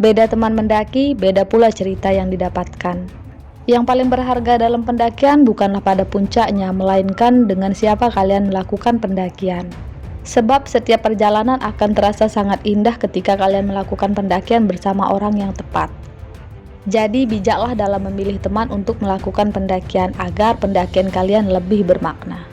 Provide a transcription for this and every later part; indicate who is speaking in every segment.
Speaker 1: Beda teman mendaki, beda pula cerita yang didapatkan. Yang paling berharga dalam pendakian bukanlah pada puncaknya, melainkan dengan siapa kalian melakukan pendakian. Sebab setiap perjalanan akan terasa sangat indah ketika kalian melakukan pendakian bersama orang yang tepat. Jadi bijaklah dalam memilih teman untuk melakukan pendakian agar pendakian kalian lebih bermakna.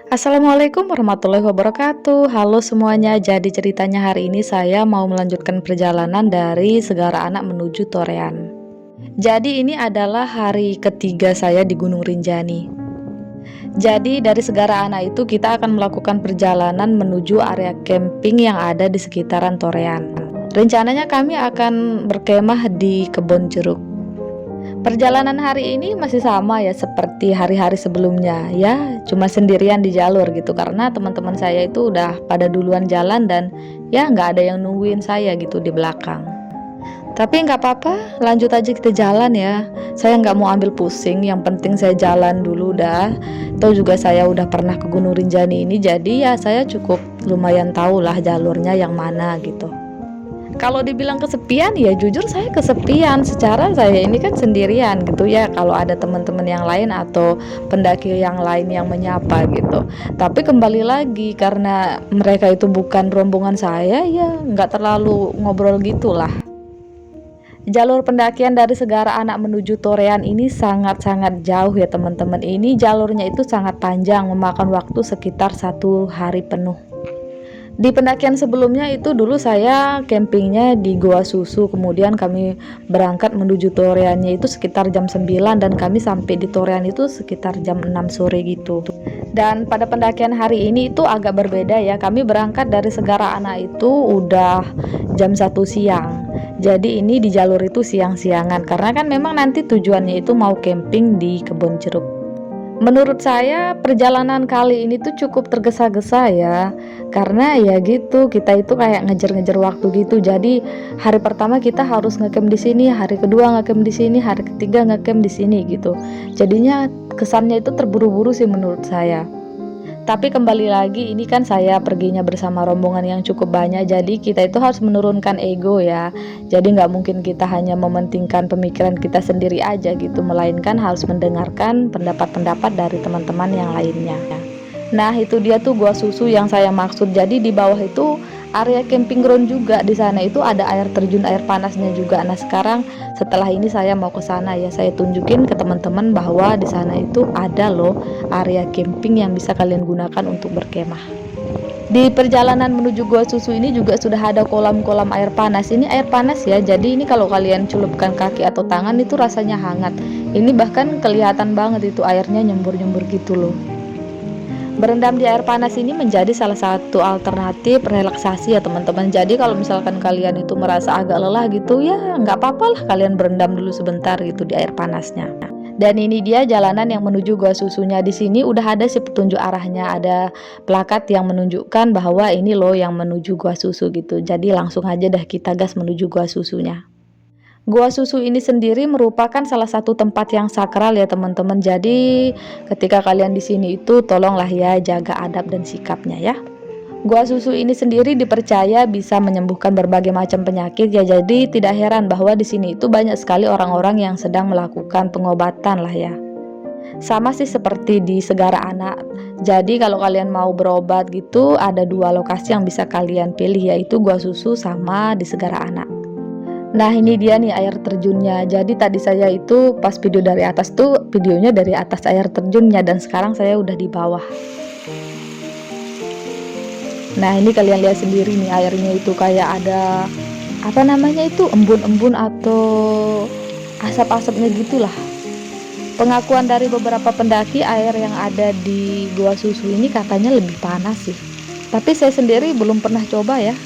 Speaker 1: Assalamualaikum warahmatullahi wabarakatuh. Halo semuanya, jadi ceritanya hari ini saya mau melanjutkan perjalanan dari Segara Anak menuju Torean. Jadi ini adalah hari ketiga saya di Gunung Rinjani. Jadi dari Segara Anak itu kita akan melakukan perjalanan menuju area camping yang ada di sekitaran Torean. Rencananya kami akan berkemah di Kebon Jeruk. Perjalanan hari ini masih sama ya seperti hari-hari sebelumnya ya, cuma sendirian di jalur gitu karena teman-teman saya itu udah pada duluan jalan dan ya nggak ada yang nungguin saya gitu di belakang. Tapi nggak apa-apa, lanjut aja kita jalan ya. Saya nggak mau ambil pusing, yang penting saya jalan dulu dah. Atau juga saya udah pernah ke Gunung Rinjani ini, jadi ya saya cukup lumayan tahu lah jalurnya yang mana gitu. Kalau dibilang kesepian ya jujur saya kesepian, secara saya ini kan sendirian gitu ya, kalau ada teman-teman yang lain atau pendaki yang lain yang menyapa gitu. Tapi kembali lagi karena mereka itu bukan rombongan saya ya nggak terlalu ngobrol gitulah. Jalur pendakian dari Segara Anak menuju Torean ini sangat-sangat jauh ya teman-teman. Ini jalurnya itu sangat panjang, memakan waktu sekitar 1 hari penuh. Di pendakian sebelumnya itu dulu saya campingnya di Goa Susu, kemudian kami berangkat menuju Toreannya itu sekitar jam 9 dan kami sampai di Torean itu sekitar jam 6 sore gitu. Dan pada pendakian hari ini itu agak berbeda ya, kami berangkat dari Segara Anak itu udah jam 1 siang. Jadi ini di jalur itu siang-siangan karena kan memang nanti tujuannya itu mau camping di Kebon Jeruk. Menurut saya perjalanan kali ini tuh cukup tergesa-gesa ya, karena ya gitu kita itu kayak ngejar-ngejar waktu gitu. Jadi hari pertama kita harus ngecamp di sini, hari kedua ngecamp di sini, hari ketiga ngecamp di sini gitu. Jadinya kesannya itu terburu-buru sih menurut saya. Tapi kembali lagi ini kan saya perginya bersama rombongan yang cukup banyak, jadi kita itu harus menurunkan ego ya. Jadi nggak mungkin kita hanya mementingkan pemikiran kita sendiri aja gitu, melainkan harus mendengarkan pendapat-pendapat dari teman-teman yang lainnya. Nah itu dia tuh Gua Susu yang saya maksud. Jadi di bawah itu area camping ground juga, di sana itu ada air terjun air panasnya juga. Nah sekarang setelah ini saya mau ke sana ya, saya tunjukin ke teman-teman bahwa di sana itu ada loh area camping yang bisa kalian gunakan untuk berkemah. Di perjalanan menuju Gua Susu ini juga sudah ada kolam-kolam air panas. Ini air panas ya, jadi ini kalau kalian celupkan kaki atau tangan itu rasanya hangat. Ini bahkan kelihatan banget itu airnya nyembur-nyembur gitu loh. Berendam di air panas ini menjadi salah satu alternatif relaksasi ya teman-teman. Jadi kalau misalkan kalian itu merasa agak lelah gitu ya nggak apa-apa lah kalian berendam dulu sebentar gitu di air panasnya. Dan ini dia jalanan yang menuju Gua Susunya. Di sini udah ada sih petunjuk arahnya, ada plakat yang menunjukkan bahwa ini loh yang menuju Gua Susu gitu. Jadi langsung aja dah kita gas menuju Gua Susunya. Gua Susu ini sendiri merupakan salah satu tempat yang sakral ya teman-teman. Jadi ketika kalian di sini itu tolonglah ya jaga adab dan sikapnya ya. Gua Susu ini sendiri dipercaya bisa menyembuhkan berbagai macam penyakit ya. Jadi tidak heran bahwa di sini itu banyak sekali orang-orang yang sedang melakukan pengobatan lah ya. Sama sih seperti di Segara Anak. Jadi kalau kalian mau berobat gitu ada 2 lokasi yang bisa kalian pilih, yaitu Gua Susu sama di Segara Anak. Nah ini dia nih air terjunnya. Jadi tadi saya itu pas video dari atas tuh videonya dari atas air terjunnya, dan sekarang saya udah di bawah. Nah ini kalian lihat sendiri nih airnya itu kayak ada apa namanya itu embun-embun atau asap-asapnya gitulah. Pengakuan dari beberapa pendaki, air yang ada di Gua Susu ini katanya lebih panas sih. Tapi saya sendiri belum pernah coba ya.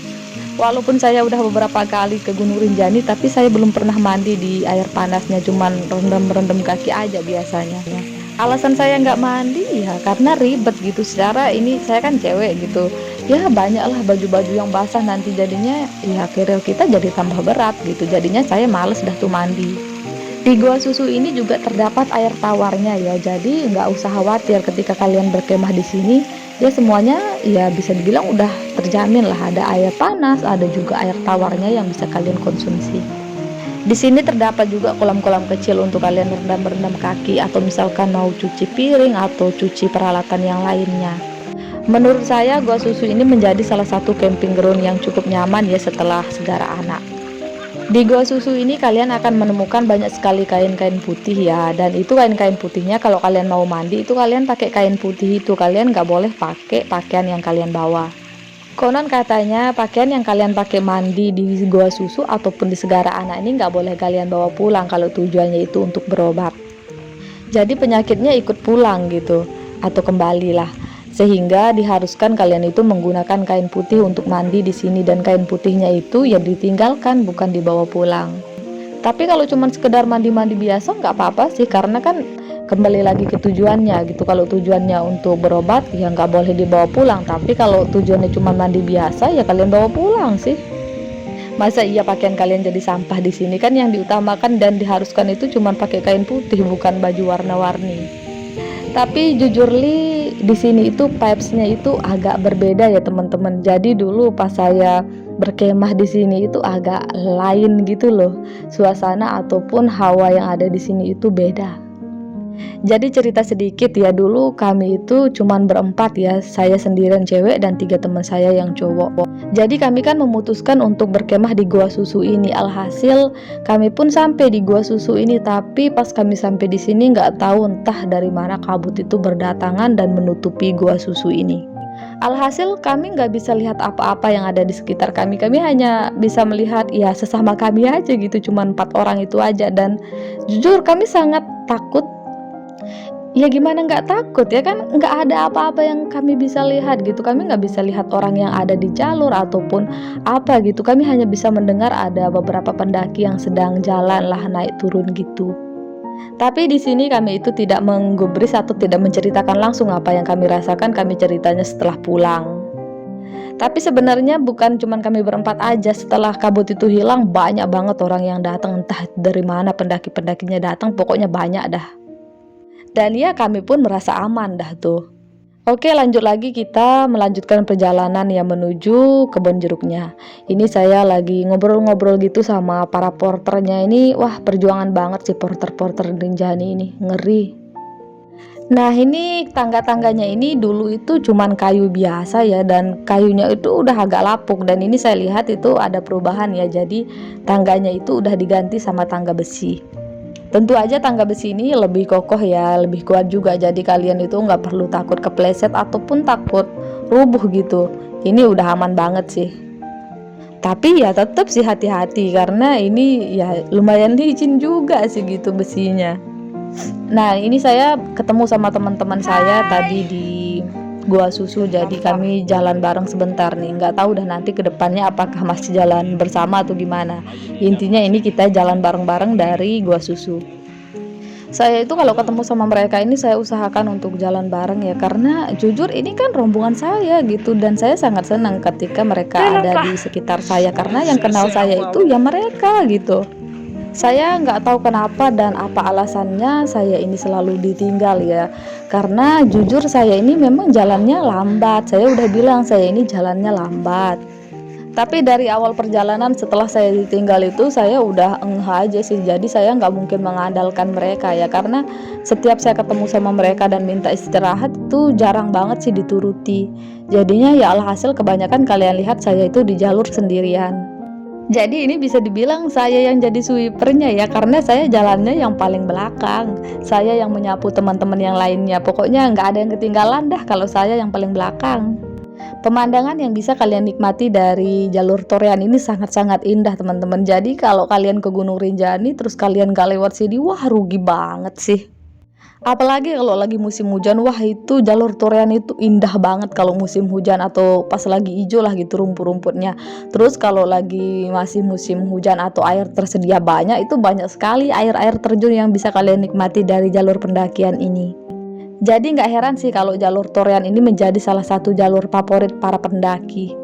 Speaker 1: Walaupun saya udah beberapa kali ke Gunung Rinjani, tapi saya belum pernah mandi di air panasnya, cuman rendam-rendam kaki aja biasanya. Alasan saya nggak mandi ya karena ribet gitu. Secara ini saya kan cewek gitu, ya banyaklah baju-baju yang basah, nanti jadinya ya keril kita jadi tambah berat gitu. Jadinya saya males dah tuh mandi. Di Gua Susu ini juga terdapat air tawarnya ya, jadi nggak usah khawatir ketika kalian berkemah di sini. Ya semuanya ya bisa dibilang udah terjamin lah, ada air panas, ada juga air tawarnya yang bisa kalian konsumsi. Di sini terdapat juga kolam-kolam kecil untuk kalian berendam-rendam kaki atau misalkan mau cuci piring atau cuci peralatan yang lainnya. Menurut saya Gua Susu ini menjadi salah satu camping ground yang cukup nyaman ya setelah Segara Anak. Di Gua Susu ini kalian akan menemukan banyak sekali kain-kain putih ya, dan itu kain-kain putihnya kalau kalian mau mandi itu kalian pakai kain putih itu, kalian nggak boleh pakai pakaian yang kalian bawa. Konon katanya pakaian yang kalian pakai mandi di Gua Susu ataupun di Segara Anak ini nggak boleh kalian bawa pulang kalau tujuannya itu untuk berobat. Jadi penyakitnya ikut pulang gitu, atau kembali lah. Sehingga diharuskan kalian itu menggunakan kain putih untuk mandi di sini, dan kain putihnya itu ya ditinggalkan, bukan dibawa pulang. Tapi kalau cuma sekedar mandi-mandi biasa nggak apa-apa sih, karena kan kembali lagi ke tujuannya gitu. Kalau tujuannya untuk berobat ya nggak boleh dibawa pulang, tapi kalau tujuannya cuma mandi biasa ya kalian bawa pulang sih. Masa iya pakaian kalian jadi sampah di sini? Kan yang diutamakan dan diharuskan itu cuma pakai kain putih, bukan baju warna-warni. Tapi jujur li di sini itu vibes-nya itu agak berbeda ya teman-teman. Jadi dulu pas saya berkemah di sini itu agak lain gitu loh. Suasana ataupun hawa yang ada di sini itu beda. Jadi cerita sedikit ya, dulu kami itu cuman berempat ya, saya sendirian cewek dan 3 teman saya yang cowok. Jadi kami kan memutuskan untuk berkemah di Gua Susu ini. Alhasil kami pun sampai di Gua Susu ini, tapi pas kami sampai di sini nggak tahu entah dari mana kabut itu berdatangan dan menutupi Gua Susu ini. Alhasil kami nggak bisa lihat apa-apa yang ada di sekitar kami. Kami hanya bisa melihat ya sesama kami aja gitu, cuman 4 orang itu aja. Dan jujur kami sangat takut. Ya gimana nggak takut ya, kan nggak ada apa-apa yang kami bisa lihat gitu. Kami nggak bisa lihat orang yang ada di jalur ataupun apa gitu. Kami hanya bisa mendengar ada beberapa pendaki yang sedang jalan lah naik turun gitu. Tapi di sini kami itu tidak menggubris atau tidak menceritakan langsung apa yang kami rasakan. Kami ceritanya setelah pulang. Tapi sebenarnya bukan cuma kami berempat aja. Setelah kabut itu hilang, banyak banget orang yang datang, entah dari mana pendaki-pendakinya datang, pokoknya banyak dah. Dan ya kami pun merasa aman dah tuh. Oke, lanjut lagi, kita melanjutkan perjalanan yang menuju kebun jeruknya. Ini saya lagi ngobrol-ngobrol gitu sama para porternya ini. Wah, perjuangan banget sih porter-porter Rinjani ini, ngeri. Nah, ini tangga-tangganya ini dulu itu cuman kayu biasa ya, dan kayunya itu udah agak lapuk, dan ini saya lihat itu ada perubahan ya. Jadi tangganya itu udah diganti sama tangga besi. Tentu aja tangga besi ini lebih kokoh ya, lebih kuat juga. Jadi kalian itu nggak perlu takut kepleset ataupun takut rubuh gitu. Ini udah aman banget sih. Tapi ya tetap sih hati-hati, karena ini ya lumayan licin juga sih gitu besinya. Nah, ini saya ketemu sama teman-teman saya tadi di Gua Susu. Jadi kami jalan bareng sebentar nih. Nggak tahu dah nanti ke depannya apakah masih jalan bersama atau gimana. Intinya ini kita jalan bareng-bareng dari Gua Susu. Saya itu kalau ketemu sama mereka ini saya usahakan untuk jalan bareng ya, karena jujur ini kan rombongan saya gitu, dan saya sangat senang ketika mereka ada di sekitar saya, karena yang kenal saya itu ya mereka gitu. Saya nggak tahu kenapa dan apa alasannya saya ini selalu ditinggal ya, karena jujur saya ini memang jalannya lambat. Saya udah bilang saya ini jalannya lambat. Tapi dari awal perjalanan setelah saya ditinggal itu saya udah aja sih. Jadi saya nggak mungkin mengandalkan mereka ya, karena setiap saya ketemu sama mereka dan minta istirahat itu jarang banget sih dituruti. Jadinya ya alhasil kebanyakan kalian lihat saya itu di jalur sendirian. Jadi ini bisa dibilang saya yang jadi sweepernya ya, karena saya jalannya yang paling belakang. Saya yang menyapu teman-teman yang lainnya. Pokoknya nggak ada yang ketinggalan dah kalau saya yang paling belakang. Pemandangan yang bisa kalian nikmati dari jalur Torean ini sangat-sangat indah teman-teman. Jadi kalau kalian ke Gunung Rinjani terus kalian gak lewat sini, wah rugi banget sih. Apalagi kalau lagi musim hujan, wah itu jalur Torean itu indah banget kalau musim hujan atau pas lagi hijau lah gitu rumput-rumputnya. Terus kalau lagi masih musim hujan atau air tersedia banyak, itu banyak sekali air-air terjun yang bisa kalian nikmati dari jalur pendakian ini. Jadi nggak heran sih kalau jalur Torean ini menjadi salah satu jalur favorit para pendaki.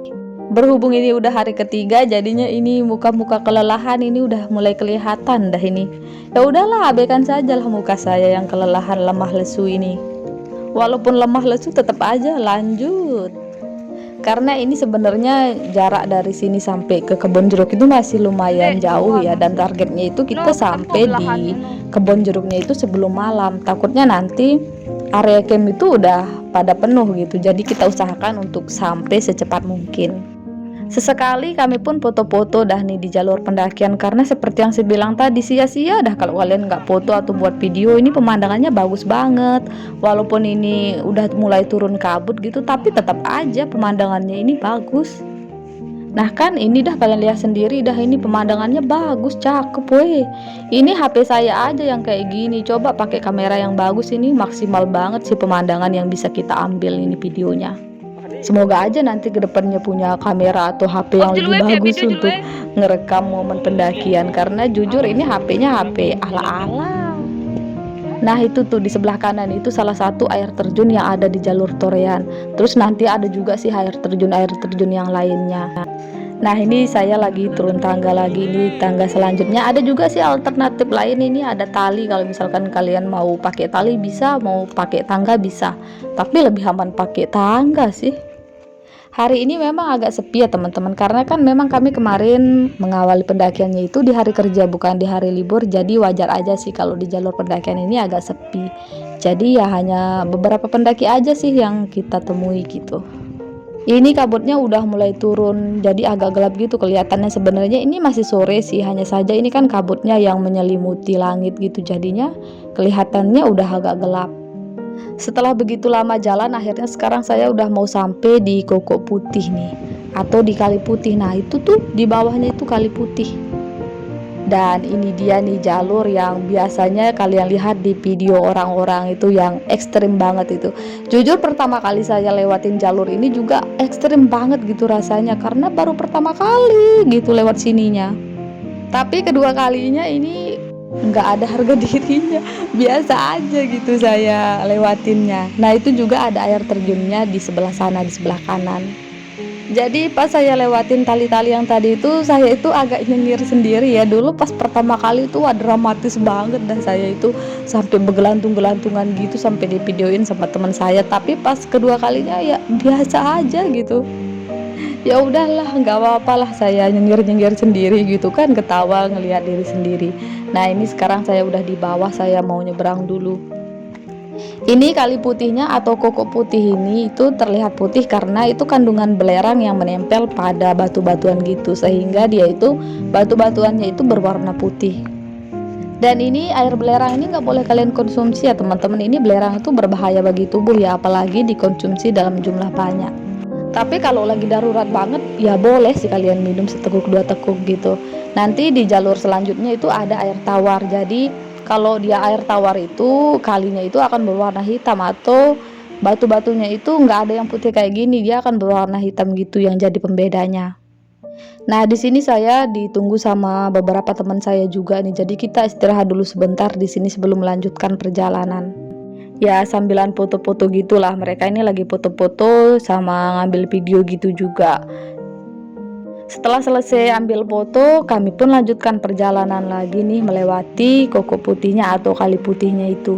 Speaker 1: Berhubung ini udah hari ketiga, jadinya ini muka-muka kelelahan ini udah mulai kelihatan dah ini. Ya udahlah, abaikan sajalah muka saya yang kelelahan lemah lesu ini. Walaupun lemah lesu tetap aja lanjut. Karena ini sebenarnya jarak dari sini sampai ke kebun jeruk itu masih lumayan jauh ya, dan targetnya itu kita sampai di kebun jeruknya itu sebelum malam. Takutnya nanti area camp itu udah pada penuh gitu. Jadi kita usahakan untuk sampai secepat mungkin. Sesekali kami pun foto-foto dah nih di jalur pendakian, karena seperti yang saya bilang tadi, sia-sia dah kalau kalian nggak foto atau buat video. Ini pemandangannya bagus banget, walaupun ini udah mulai turun kabut gitu, tapi tetap aja pemandangannya ini bagus. Nah kan ini dah kalian lihat sendiri dah, ini pemandangannya bagus, cakep weh. Ini HP saya aja yang kayak gini, coba pakai kamera yang bagus ini maksimal banget sih pemandangan yang bisa kita ambil ini videonya. Semoga aja nanti kedepannya punya kamera atau HP yang lebih bagus untuk ngerekam momen pendakian, karena jujur ini HP-nya HP ala-ala. Nah itu tuh di sebelah kanan itu salah satu air terjun yang ada di jalur Torean. Terus nanti ada juga sih air terjun yang lainnya. Nah ini saya lagi turun tangga lagi, ini tangga selanjutnya. Ada juga sih alternatif lain, ini ada tali, kalau misalkan kalian mau pakai tali bisa, mau pakai tangga bisa, tapi lebih aman pakai tangga sih. Hari ini memang agak sepi ya teman-teman, karena kan memang kami kemarin mengawali pendakiannya itu di hari kerja bukan di hari libur, jadi wajar aja sih kalau di jalur pendakian ini agak sepi. Jadi ya hanya beberapa pendaki aja sih yang kita temui gitu. Ini kabutnya udah mulai turun, jadi agak gelap gitu kelihatannya. Sebenarnya ini masih sore sih, hanya saja ini kan kabutnya yang menyelimuti langit gitu, jadinya kelihatannya udah agak gelap. Setelah begitu lama jalan, akhirnya sekarang saya udah mau sampai di Koko Putih nih, atau di Kali Putih. Nah itu tuh di bawahnya itu Kali Putih. Dan ini dia nih jalur yang biasanya kalian lihat di video orang-orang itu yang ekstrim banget itu. Jujur pertama kali saya lewatin jalur ini juga ekstrim banget gitu rasanya, karena baru pertama kali gitu lewat sininya. Tapi kedua kalinya ini nggak ada harga dirinya, biasa aja gitu saya lewatinnya. Nah itu juga ada air terjunnya di sebelah sana, di sebelah kanan. Jadi pas saya lewatin tali-tali yang tadi itu, saya itu agak nyengir sendiri ya. Dulu pas pertama kali itu wah dramatis banget, dan saya itu sampai bergelantung-gelantungan gitu, sampai divideoin sama teman saya. Tapi pas kedua kalinya ya biasa aja gitu. Ya udahlah, nggak apa-apa lah, saya nyengir-nyengir sendiri gitu kan, ketawa ngelihat diri sendiri. Nah ini sekarang saya udah di bawah, saya mau nyebrang dulu. Ini Kali Putihnya atau Koko Putih ini itu terlihat putih karena itu kandungan belerang yang menempel pada batu-batuan gitu, sehingga dia itu batu-batuannya itu berwarna putih. Dan ini air belerang ini nggak boleh kalian konsumsi ya teman-teman. Ini belerang itu berbahaya bagi tubuh ya, apalagi dikonsumsi dalam jumlah banyak. Tapi kalau lagi darurat banget ya boleh sih kalian minum seteguk dua teguk gitu. Nanti di jalur selanjutnya itu ada air tawar. Jadi kalau dia air tawar itu kalinya itu akan berwarna hitam, atau batu-batunya itu nggak ada yang putih kayak gini, dia akan berwarna hitam gitu yang jadi pembedanya. Nah di sini saya ditunggu sama beberapa teman saya juga nih, jadi kita istirahat dulu sebentar di sini sebelum melanjutkan perjalanan. Ya sambilan foto-foto gitulah, mereka ini lagi foto-foto sama ngambil video gitu juga. Setelah selesai ambil foto, kami pun lanjutkan perjalanan lagi nih melewati Koko Putihnya atau Kali Putihnya itu.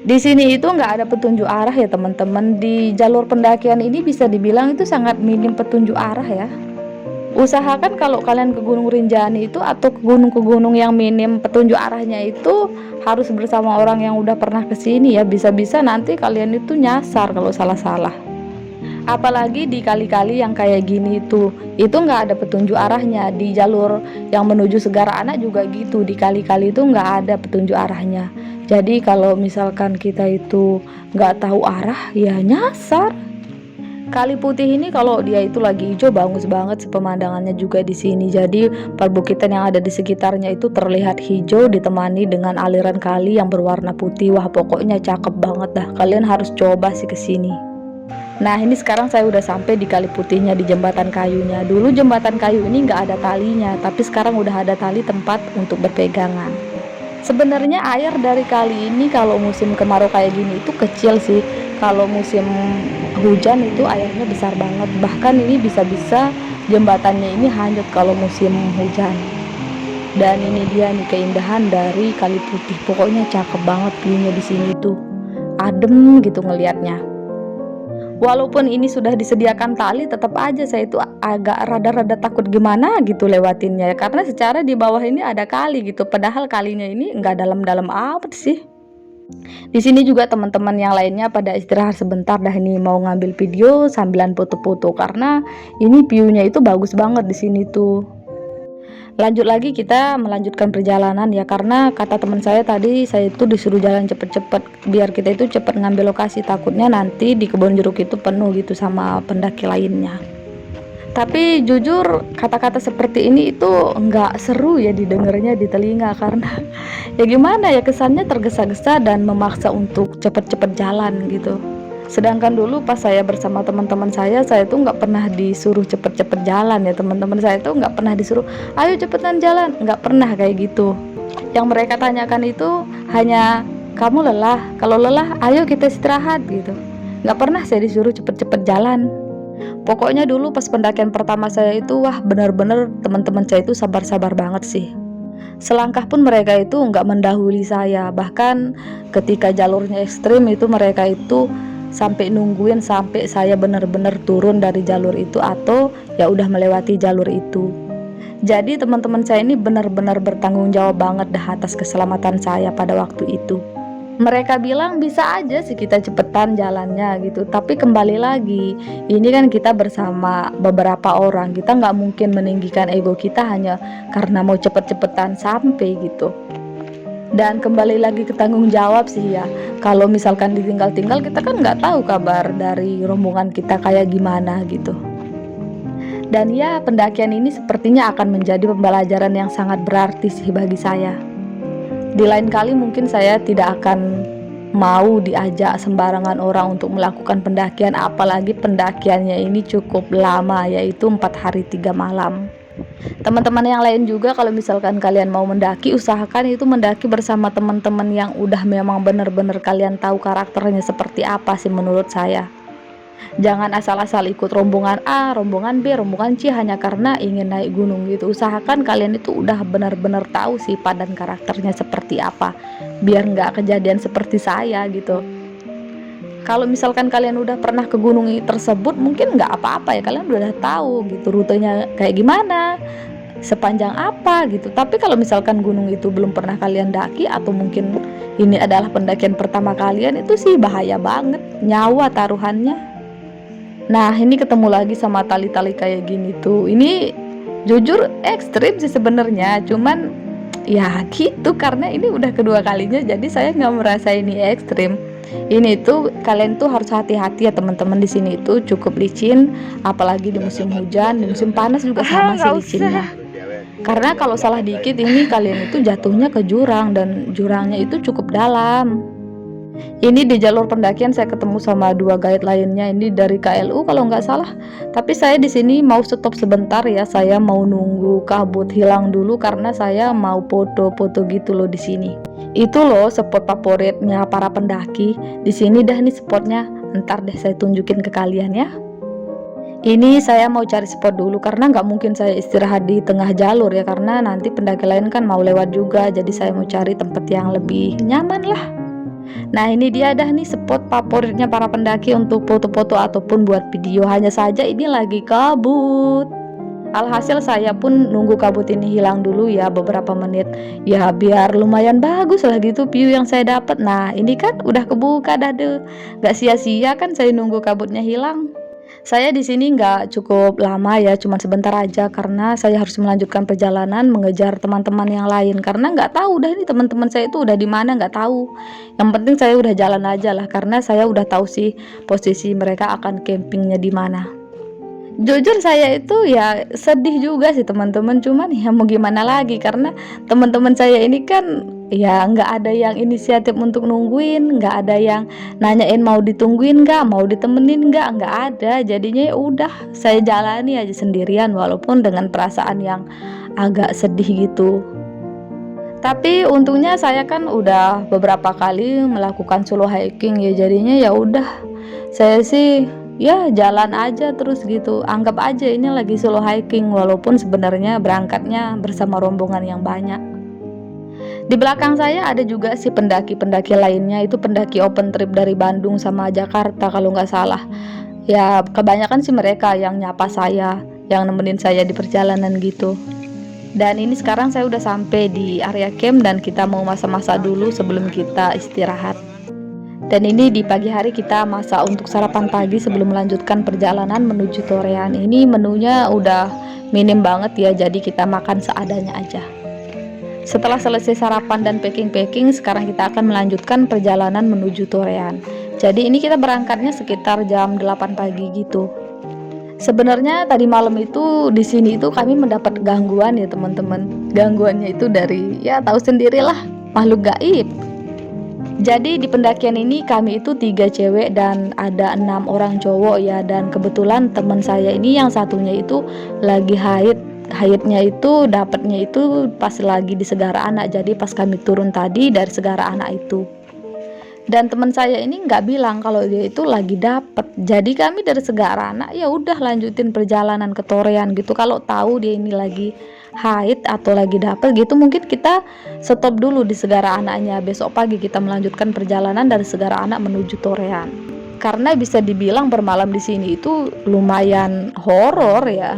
Speaker 1: Di sini itu nggak ada petunjuk arah ya teman-teman. Di jalur pendakian ini bisa dibilang itu sangat minim petunjuk arah ya. Usahakan kalau kalian ke Gunung Rinjani itu atau ke gunung yang minim petunjuk arahnya itu harus bersama orang yang udah pernah kesini ya. Bisa-bisa nanti kalian itu nyasar kalau salah-salah. Apalagi di kali-kali yang kayak gini itu nggak ada petunjuk arahnya. Di jalur yang menuju Segara Anak juga gitu, di kali-kali itu nggak ada petunjuk arahnya. Jadi kalau misalkan kita itu nggak tahu arah ya nyasar. Kali Putih ini kalau dia itu lagi hijau bagus banget sih pemandangannya juga di sini. Jadi perbukitan yang ada di sekitarnya itu terlihat hijau ditemani dengan aliran kali yang berwarna putih. Wah, pokoknya cakep banget dah. Kalian harus coba sih ke sini. Nah, ini sekarang saya udah sampai di Kali Putihnya, di jembatan kayunya. Dulu jembatan kayu ini nggak ada talinya, tapi sekarang udah ada tali tempat untuk berpegangan. Sebenarnya air dari kali ini kalau musim kemarau kayak gini itu kecil sih. Kalau musim hujan itu airnya besar banget. Bahkan ini bisa-bisa jembatannya ini hanyut kalau musim hujan. Dan ini dia nih keindahan dari Kali Putih. Pokoknya cakep banget view-nya di sini tuh. Adem gitu ngelihatnya. Walaupun ini sudah disediakan tali, tetap aja saya itu agak rada-rada takut gimana gitu lewatinnya, karena secara di bawah ini ada kali gitu, padahal kalinya ini nggak dalam-dalam amat sih. Di sini juga teman-teman yang lainnya pada istirahat sebentar dah, ini mau ngambil video sambilan foto-foto karena ini view-nya itu bagus banget di sini tuh. Lanjut lagi, kita melanjutkan perjalanan ya, karena kata teman saya tadi saya itu disuruh jalan cepet-cepet biar kita itu cepet ngambil lokasi, takutnya nanti di kebun jeruk itu penuh gitu sama pendaki lainnya. Tapi jujur kata-kata seperti ini itu nggak seru ya didengarnya di telinga, karena ya gimana ya, kesannya tergesa-gesa dan memaksa untuk cepet-cepet jalan gitu. Sedangkan dulu pas saya bersama teman-teman saya tuh nggak pernah disuruh cepet-cepet jalan ya. Teman-teman saya tuh nggak pernah disuruh ayo cepetan jalan, nggak pernah kayak gitu. Yang mereka tanyakan itu hanya kamu lelah, kalau lelah ayo kita istirahat gitu. Nggak pernah saya disuruh cepet-cepet jalan. Pokoknya dulu pas pendakian pertama saya itu wah bener-bener teman-teman saya itu sabar-sabar banget sih. Selangkah pun mereka itu nggak mendahului saya. Bahkan ketika jalurnya ekstrim itu mereka itu sampai nungguin sampai saya benar-benar turun dari jalur itu atau ya udah melewati jalur itu. Jadi teman-teman saya ini benar-benar bertanggung jawab banget dah atas keselamatan saya pada waktu itu. Mereka bilang bisa aja sih kita cepetan jalannya gitu, tapi kembali lagi ini kan kita bersama beberapa orang, kita nggak mungkin meninggikan ego kita hanya karena mau cepet-cepetan sampai gitu. Dan kembali lagi ke tanggung jawab sih ya, kalau misalkan ditinggal-tinggal kita kan nggak tahu kabar dari rombongan kita kayak gimana gitu. Dan ya pendakian ini sepertinya akan menjadi pembelajaran yang sangat berarti sih bagi saya. Di lain kali mungkin saya tidak akan mau diajak sembarangan orang untuk melakukan pendakian, apalagi pendakiannya ini cukup lama, yaitu 4 hari 3 malam. Teman-teman yang lain juga kalau misalkan kalian mau mendaki, usahakan itu mendaki bersama teman-teman yang udah memang bener-bener kalian tahu karakternya seperti apa sih menurut saya. Jangan asal-asal ikut rombongan A, rombongan B, rombongan C hanya karena ingin naik gunung gitu. Usahakan kalian itu udah benar-benar tahu sifat dan karakternya seperti apa, biar nggak kejadian seperti saya gitu. Kalau misalkan kalian udah pernah ke gunung tersebut, mungkin nggak apa-apa ya, kalian udah tahu gitu rutenya kayak gimana, sepanjang apa gitu. Tapi kalau misalkan gunung itu belum pernah kalian daki atau mungkin ini adalah pendakian pertama kalian, itu sih bahaya banget, nyawa taruhannya. Nah ini ketemu lagi sama tali-tali kayak gini tuh, ini jujur ekstrim sih sebenarnya, cuman ya gitu karena ini udah kedua kalinya jadi saya nggak merasa ini ekstrim. Ini tuh kalian tuh harus hati-hati ya teman-teman, di sini itu cukup licin, apalagi di musim hujan, di musim panas juga sama sih licinnya. Karena kalau salah dikit ini kalian itu jatuhnya ke jurang dan jurangnya itu cukup dalam. Ini di jalur pendakian saya ketemu sama 2 guide lainnya, ini dari KLU kalau nggak salah. Tapi saya di sini mau stop sebentar ya, saya mau nunggu kabut hilang dulu karena saya mau foto-foto gitu loh di sini. Itu loh spot favoritnya para pendaki. Di sini dah nih spotnya. Ntar deh saya tunjukin ke kalian ya. Ini saya mau cari spot dulu karena nggak mungkin saya istirahat di tengah jalur ya, karena nanti pendaki lain kan mau lewat juga. Jadi saya mau cari tempat yang lebih nyaman lah. Nah ini dia dah nih spot favoritnya para pendaki untuk foto-foto ataupun buat video. Hanya saja ini lagi kabut. Alhasil saya pun nunggu kabut ini hilang dulu ya beberapa menit, ya biar lumayan bagus lah gitu view yang saya dapat. Nah ini kan udah kebuka dah tuh, gak sia-sia kan saya nunggu kabutnya hilang. Saya di sini nggak cukup lama ya, cuman sebentar aja karena saya harus melanjutkan perjalanan mengejar teman-teman yang lain karena nggak tahu dah ini teman-teman saya itu udah di mana, nggak tahu. Yang penting saya udah jalan aja lah karena saya udah tahu sih posisi mereka akan campingnya di mana. Jujur saya itu ya sedih juga sih teman-teman, cuman ya mau gimana lagi karena teman-teman saya ini kan ya nggak ada yang inisiatif untuk nungguin, nggak ada yang nanyain mau ditungguin nggak, mau ditemenin nggak ada. Jadinya ya udah saya jalani aja sendirian walaupun dengan perasaan yang agak sedih gitu. Tapi untungnya saya kan udah beberapa kali melakukan solo hiking ya jadinya ya udah saya sih ya jalan aja terus gitu. Anggap aja ini lagi solo hiking walaupun sebenarnya berangkatnya bersama rombongan yang banyak. Di belakang saya ada juga sih pendaki-pendaki lainnya, itu pendaki open trip dari Bandung sama Jakarta kalau nggak salah. Ya kebanyakan sih mereka yang nyapa saya, yang nemenin saya di perjalanan gitu. Dan ini sekarang saya udah sampai di area camp dan kita mau masak-masak dulu sebelum kita istirahat. Dan ini di pagi hari kita masak untuk sarapan pagi sebelum melanjutkan perjalanan menuju Torean. Ini menunya udah minim banget ya, jadi kita makan seadanya aja. Setelah selesai sarapan dan packing-packing, sekarang kita akan melanjutkan perjalanan menuju Torean. Jadi ini kita berangkatnya sekitar jam 8 pagi gitu. Sebenarnya tadi malam itu di sini itu kami mendapat gangguan ya teman-teman. Gangguannya itu dari ya tahu sendirilah makhluk gaib. Jadi di pendakian ini kami itu 3 cewek dan ada 6 orang cowok ya, dan kebetulan teman saya ini yang satunya itu lagi haidnya itu dapatnya itu pas lagi di Segara Anak. Jadi pas kami turun tadi dari Segara Anak itu, dan teman saya ini nggak bilang kalau dia itu lagi dapet. Jadi kami dari Segara Anak ya udah lanjutin perjalanan ke Torean gitu. Kalau tahu dia ini lagi haid atau lagi dapet gitu, mungkin kita stop dulu di Segara Anaknya. Besok pagi kita melanjutkan perjalanan dari Segara Anak menuju Torean. Karena bisa dibilang bermalam di sini itu lumayan horor ya.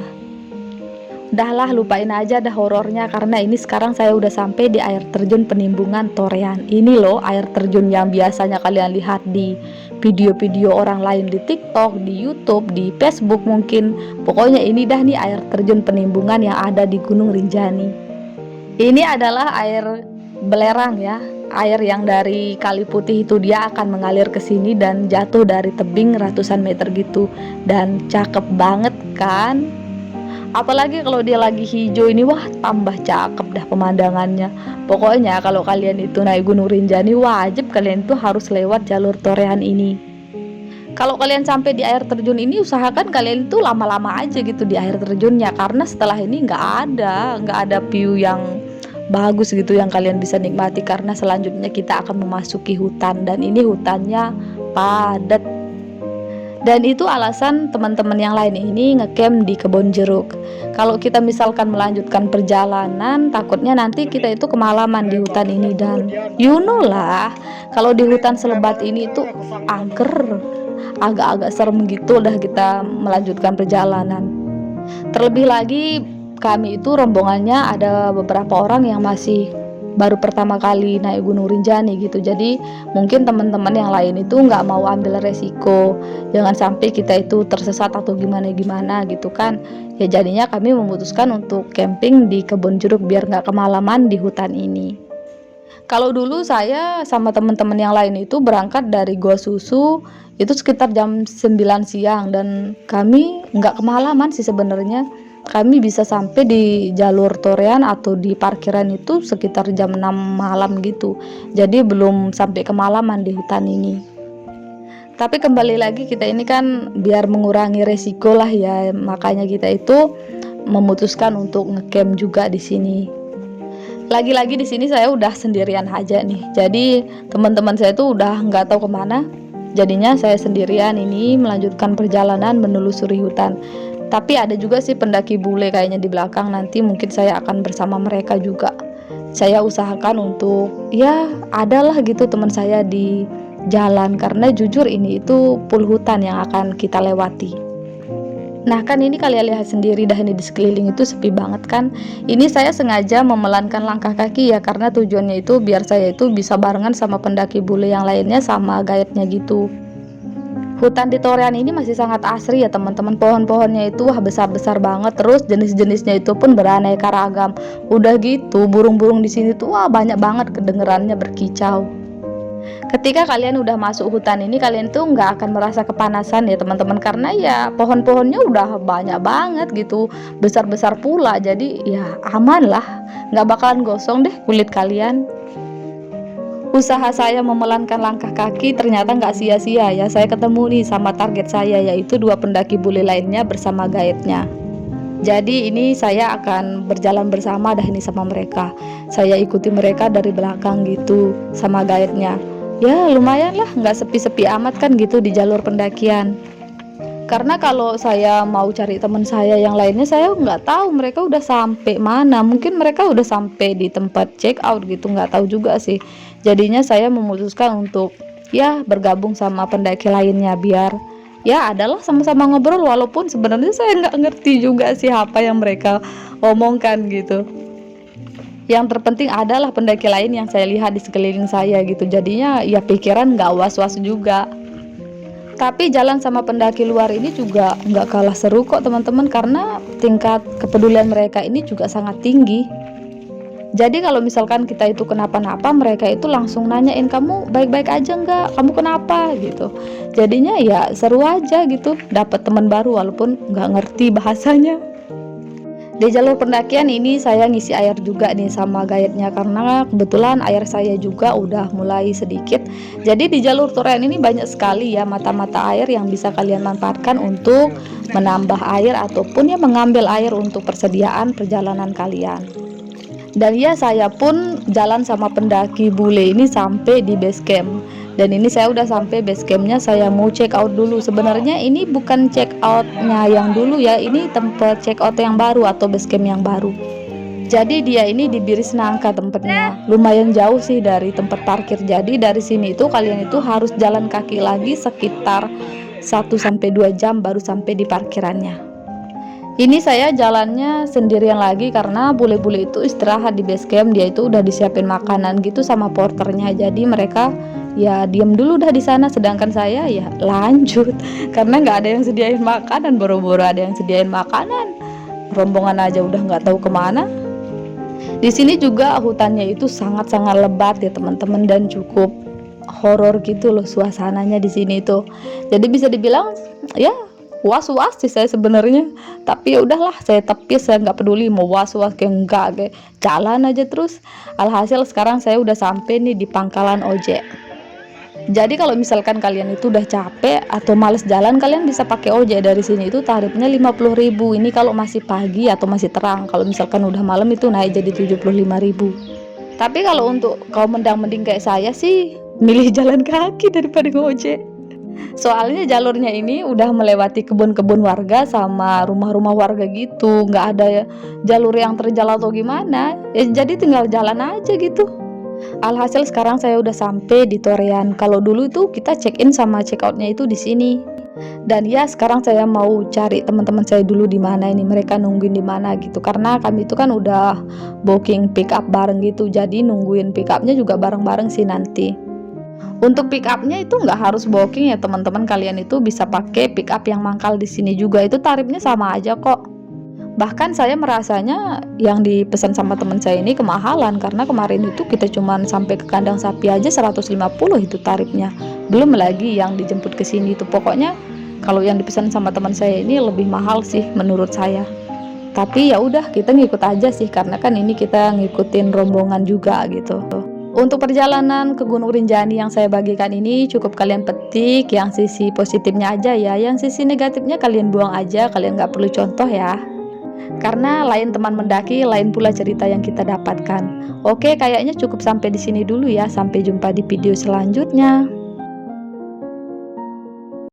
Speaker 1: Udahlah lupain aja dah horornya karena ini sekarang saya udah sampai di air terjun Penimbungan Torean. Ini loh air terjun yang biasanya kalian lihat di video-video orang lain di TikTok, di YouTube, di Facebook mungkin. Pokoknya ini dah nih air terjun Penimbungan yang ada di Gunung Rinjani. Ini adalah air belerang ya. Air yang dari Kali Putih itu dia akan mengalir ke sini dan jatuh dari tebing ratusan meter gitu. Dan cakep banget kan? Apalagi kalau dia lagi hijau ini, wah tambah cakep dah pemandangannya. Pokoknya kalau kalian itu naik Gunung Rinjani, wajib kalian itu harus lewat jalur Torean ini. Kalau kalian sampai di air terjun ini, usahakan kalian itu lama-lama aja gitu di air terjunnya, karena setelah ini nggak ada view yang bagus gitu yang kalian bisa nikmati, karena selanjutnya kita akan memasuki hutan dan ini hutannya padat. Dan itu alasan teman-teman yang lain ini ngecamp di kebun jeruk. Kalau kita misalkan melanjutkan perjalanan, takutnya nanti kita itu kemalaman di hutan ini. Dan you know lah, kalau di hutan selebat ini itu angker, agak-agak serem gitu udah kita melanjutkan perjalanan. Terlebih lagi kami itu rombongannya ada beberapa orang yang masih baru pertama kali naik Gunung Rinjani gitu. Jadi mungkin teman-teman yang lain itu nggak mau ambil resiko, jangan sampai kita itu tersesat atau gimana gitu kan ya. Jadinya kami memutuskan untuk camping di kebun jeruk biar nggak kemalaman di hutan ini. Kalau dulu saya sama teman-teman yang lain itu berangkat dari Gua Susu itu sekitar jam 9 siang dan kami nggak kemalaman sih sebenarnya. Kami bisa sampai di jalur Torean atau di parkiran itu sekitar jam 6 malam gitu. Jadi belum sampai kemalaman di hutan ini. Tapi kembali lagi kita ini kan biar mengurangi resiko lah ya, makanya kita itu memutuskan untuk ngecamp juga di sini. Lagi-lagi di sini saya udah sendirian aja nih. Jadi teman-teman saya tuh udah nggak tahu kemana. Jadinya saya sendirian ini melanjutkan perjalanan menelusuri hutan. Tapi ada juga sih pendaki bule kayaknya di belakang, nanti mungkin saya akan bersama mereka juga. Saya usahakan untuk ya adalah gitu teman saya di jalan, karena jujur ini itu full hutan yang akan kita lewati. Nah kan ini kalian lihat sendiri dah, ini di sekeliling itu sepi banget kan. Ini saya sengaja memelankan langkah kaki ya, karena tujuannya itu biar saya itu bisa barengan sama pendaki bule yang lainnya sama guide-nya gitu. Hutan di Torean ini masih sangat asri ya teman-teman. Pohon-pohonnya itu wah besar-besar banget, terus jenis-jenisnya itu pun beraneka ragam. Udah gitu burung-burung di sini tuh wah banyak banget kedengerannya berkicau. Ketika kalian udah masuk hutan ini, kalian tuh nggak akan merasa kepanasan ya teman-teman, karena ya pohon-pohonnya udah banyak banget gitu, besar-besar pula, jadi ya aman lah, nggak bakalan gosong deh kulit kalian. Usaha saya memelankan langkah kaki ternyata nggak sia-sia ya. Saya ketemu nih sama target saya, yaitu dua pendaki bule lainnya bersama guide-nya. Jadi ini saya akan berjalan bersama dah ini sama mereka. Saya ikuti mereka dari belakang gitu sama guide-nya. Ya lumayan lah, nggak sepi-sepi amat kan gitu di jalur pendakian. Karena kalau saya mau cari teman saya yang lainnya, saya nggak tahu mereka udah sampai mana. Mungkin mereka udah sampai di tempat check out gitu, nggak tahu juga sih. Jadinya saya memutuskan untuk ya bergabung sama pendaki lainnya, biar ya adalah sama-sama ngobrol, walaupun sebenarnya saya nggak ngerti juga sih apa yang mereka omongkan gitu. Yang terpenting adalah pendaki lain yang saya lihat di sekeliling saya gitu. Jadinya ya pikiran nggak was-was juga. Tapi jalan sama pendaki luar ini juga nggak kalah seru kok teman-teman, karena tingkat kepedulian mereka ini juga sangat tinggi. Jadi kalau misalkan kita itu kenapa-napa, mereka itu langsung nanyain, kamu baik-baik aja nggak, kamu kenapa gitu. Jadinya ya seru aja gitu, dapat teman baru walaupun nggak ngerti bahasanya. Di jalur pendakian ini saya ngisi air juga nih sama guide-nya, karena kebetulan air saya juga udah mulai sedikit. Jadi di jalur Torean ini banyak sekali ya mata-mata air yang bisa kalian manfaatkan untuk menambah air ataupun ya mengambil air untuk persediaan perjalanan kalian. Dan ya saya pun jalan sama pendaki bule ini sampai di base camp. Dan ini saya udah sampai base campnya, saya mau check out dulu. Sebenarnya ini bukan check outnya yang dulu ya, ini tempat check out yang baru atau base camp yang baru. Jadi dia ini di Biris Nangka tempatnya, lumayan jauh sih dari tempat parkir. Jadi dari sini itu kalian itu harus jalan kaki lagi sekitar 1-2 jam baru sampai di parkirannya. Ini saya jalannya sendirian lagi karena bule-bule itu istirahat di base camp. Dia itu udah disiapin makanan gitu sama porternya. Jadi mereka ya diam dulu dah di sana, sedangkan saya ya lanjut karena nggak ada yang sediain makanan, boro-boro ada yang sediain makanan. Rombongan aja udah nggak tahu kemana. Di sini juga hutannya itu sangat-sangat lebat ya teman-teman, dan cukup horor gitu loh suasananya di sini itu. Jadi bisa dibilang ya was-was sih saya sebenarnya, tapi ya udahlah saya tepis, saya nggak peduli mau was-was kayak enggak, kayak jalan aja terus. Alhasil sekarang saya udah sampai nih di pangkalan ojek. Jadi kalau misalkan kalian itu udah capek atau males jalan, kalian bisa pakai ojek dari sini, itu tarifnya 50.000. Ini kalau masih pagi atau masih terang. Kalau misalkan udah malam itu naik jadi 75.000. Tapi kalau untuk kaum mendang-mending kayak saya sih milih jalan kaki daripada ngojek. Soalnya jalurnya ini udah melewati kebun-kebun warga sama rumah-rumah warga gitu, nggak ada jalur yang terjal atau gimana ya, jadi tinggal jalan aja gitu. Alhasil sekarang saya udah sampai di Torean. Kalau dulu itu kita check in sama check outnya itu di sini. Dan ya sekarang saya mau cari teman-teman saya dulu di mana ini, mereka nungguin di mana gitu, karena kami itu kan udah booking pick up bareng gitu, jadi nungguin pick upnya juga bareng-bareng sih nanti. Untuk pick upnya itu nggak harus booking ya teman-teman, kalian itu bisa pakai pick up yang mangkal di sini juga, itu tarifnya sama aja kok. Bahkan saya merasanya yang dipesan sama teman saya ini kemahalan, karena kemarin itu kita cuman sampai ke kandang sapi aja 150 itu tarifnya. Belum lagi yang dijemput ke sini itu. Pokoknya kalau yang dipesan sama teman saya ini lebih mahal sih menurut saya. Tapi ya udah kita ngikut aja sih, karena kan ini kita ngikutin rombongan juga gitu. Untuk perjalanan ke Gunung Rinjani yang saya bagikan ini cukup kalian petik yang sisi positifnya aja ya, yang sisi negatifnya kalian buang aja, kalian nggak perlu contoh ya. Karena lain teman mendaki, lain pula cerita yang kita dapatkan. Oke, kayaknya cukup sampai di sini dulu ya. Sampai jumpa di video selanjutnya.